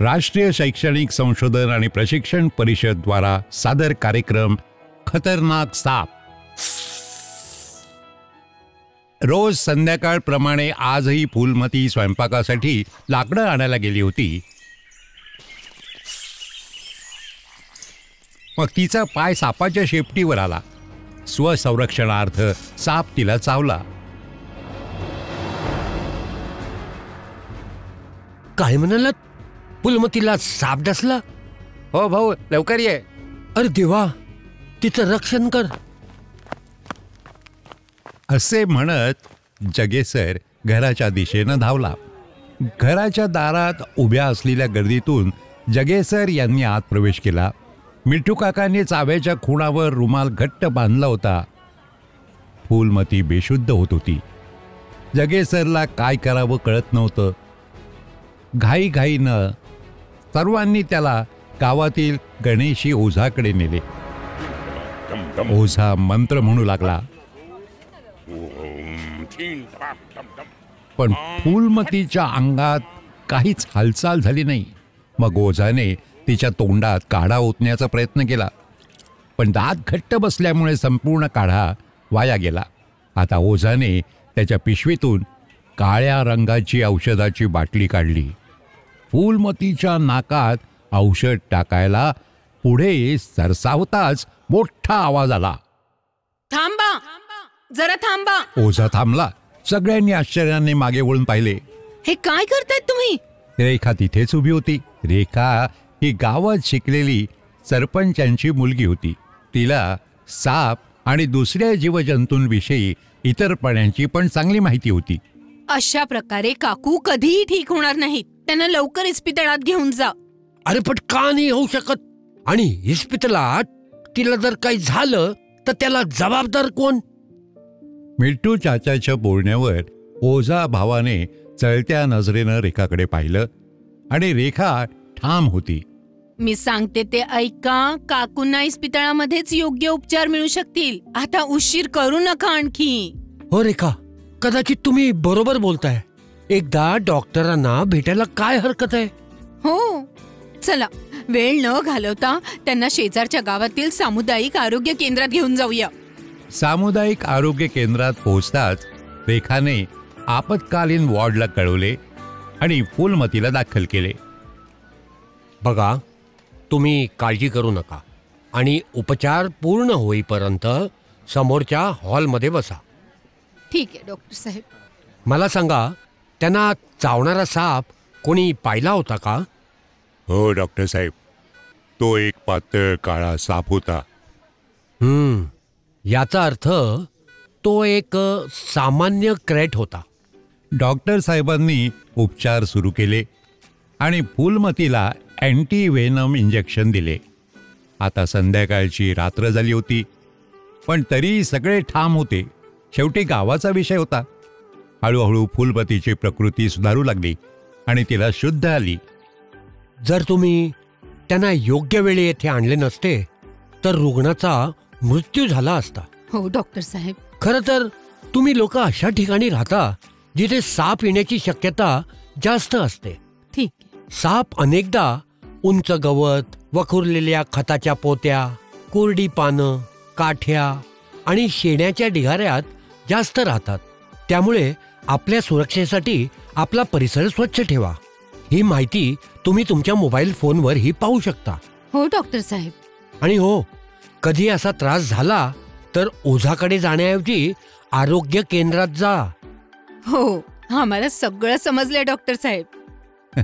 राष्ट्रीय शैक्षणिक संशोधन आणि प्रशिक्षण परिषद द्वारा सादर कार्यक्रम खतरनाक साप. रोज संध्याकाळप्रमाणे आजही फुलमती स्वयंपाकासाठी लाकडं आणायला गेली होती. मग तिचा पाय सापाच्या शेपटीवर आला. स्वसंरक्षणार्थ साप तिला चावला. काय म्हणालात? फुलमतीला साप डसला? हो भाऊ, लवकर ये. अरे देवा, तिचं रक्षण कर. असे म्हणत जगेसर घराच्या दिशेनं धावला. घराच्या दारात उभ्या असलेल्या गर्दीतून जगेसर यांनी आत प्रवेश केला. मिठू काकांनी चाव्याच्या खुणावर रुमाल घट्ट बांधला होता. फुलमती बेशुद्ध होत होती. जगेसरला काय करावं कळत नव्हतं. घाईघाईनं सर्वांनी त्याला गावातील गणेशी ओझाकडे नेले. ओझा मंत्र म्हणू लागला, पण फुलमतीच्या अंगात काहीच हालचाल झाली नाही. मग ओझाने तिच्या तोंडात काढा ओतण्याचा प्रयत्न केला, पण दात घट्ट बसल्यामुळे संपूर्ण काढा वाया गेला. आता ओझाने त्याच्या पिशवीतून काळ्या रंगाची औषधाची बाटली काढली. फुलमतीच्या नाकात औषध टाकायला पुढे सरसावताच मोठा आवाज आला, थांबा, जरा थांबा. ओझा थांबला. सगळ्यांनी आश्चर्याने मागे वळून पाहिले. हे काय करतायत तुम्ही? रेखा तिथेच उभी होती. रेखा ही गावात शिकलेली सरपंचांची मुलगी होती. तिला साप आणि दुसऱ्या जीवजंतूंविषयी इतर प्राण्यांची पण चांगली माहिती होती. अशा प्रकारे काकू कधीही ठीक होणार नाहीत. त्यांना लवकर इस्पितळात घेऊन जा. अरे पण का नाही होऊ शकत? आणि इस्पितळात तिला जर काही झालं तर त्याला जबाबदार कोण? मिठू चाचाच्या बोलण्यावर ओझा भावाने चळत्या नजरेनं रेखाकडे पाहिलं आणि रेखा ठाम होती. मी सांगते ते ऐका. काकूंना इस्पितळामध्येच योग्य उपचार मिळू शकतील. आता उशीर करू नका आणखी. हो रेखा, कदाचित तुम्ही बरोबर बोलताय. एकदा डॉक्टरांना भेटायला काय हरकत आहे? हो, चला वेळ न घालवता त्यांना शेजारच्या गावातील सामुदायिक आरोग्य केंद्रात घेऊन जाऊया. सामुदायिक आरोग्य केंद्रात पोहोचताच रेखाने आपत्कालीन वॉर्डला कळवले आणि फुलमतीला दाखल केले. बघा, तुम्ही काळजी करू नका आणि उपचार पूर्ण होईपर्यंत समोरच्या हॉलमध्ये बसा. ठीक आहे डॉक्टर साहेब. मला सांगा, त्यांना चावणारा साप कोणी पाहिला होता का? हो डॉक्टर साहेब, तो एक पातळ काळा साप होता. याचा अर्थ तो एक सामान्य क्रॅट होता. डॉक्टर साहेबांनी उपचार सुरू केले आणि फुलमतीला अँटीव्हेनम इंजेक्शन दिले. आता संध्याकाळची रात्र झाली होती, पण तरी सगळे ठाम होते. शेवटी गावाचा विषय होता. हळूहळू फुलमतीची प्रकृती सुधारू लागली आणि तिला शुद्ध आली. जर तुम्ही त्यांना योग्य वेळी येथे आणले नसते तर रुग्णाचा मृत्यू झाला असता. हो डॉक्टर साहेब. खरं तर तुम्ही लोक अशा ठिकाणी राहता जिथे साप येण्याची शक्यता जास्त असते. ठीक. साप अनेकदा उंच गवत, वखुरलेल्या खताच्या पोत्या, कोरडी पानं, काठ्या आणि शेण्याच्या ढिगाऱ्यात जास्त राहतात. त्यामुळे आपल्या सुरक्षेसाठी आपला परिसर स्वच्छ ठेवा. ही माहिती तुम्ही तुमच्या मोबाईल फोनवरही पाहू शकता. हो डॉक्टर साहेब. आणि हो, कधी असा त्रास झाला तर ओझाकडे जाण्याऐवजी आरोग्य केंद्रात जा. हो, आम्हाला सगळं समजलंय डॉक्टर साहेब.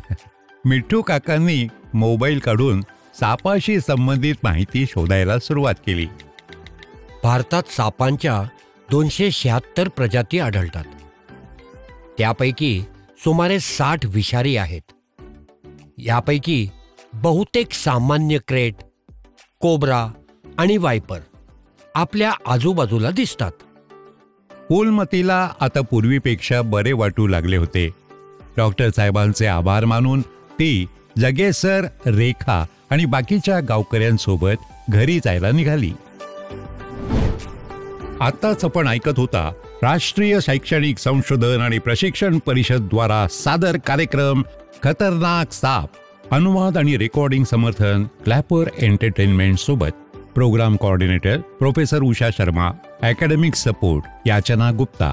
मिठू काकांनी मोबाईल काढून सापाशी संबंधित माहिती शोधायला सुरुवात केली. भारतात सापांच्या 276 प्रजाती आढळतात. त्यापैकी सुमारे 60 विषारी आहेत. यापैकी बहुतेक सामान्य क्रेट, कोब्रा आणि वायपर आपल्या आजूबाजूला दिसतात. फुलमतीला आता पूर्वीपेक्षा बरे वाटू लागले होते. डॉक्टर साहेबांचे आभार मानून ती जगेसर, रेखा आणि बाकीच्या गावकऱ्यांसोबत घरी जायला निघाली. आताच आपण ऐकत होता राष्ट्रीय शैक्षणिक संशोधन आणि प्रशिक्षण परिषद द्वारा सादर कार्यक्रम खतरनाक साप अनुवाद आणि रेकॉर्डिंग समर्थन क्लॅपर एंटरटेनमेंट सोबत. Programme coordinator professor Usha Sharma. Academic support Yachna Gupta.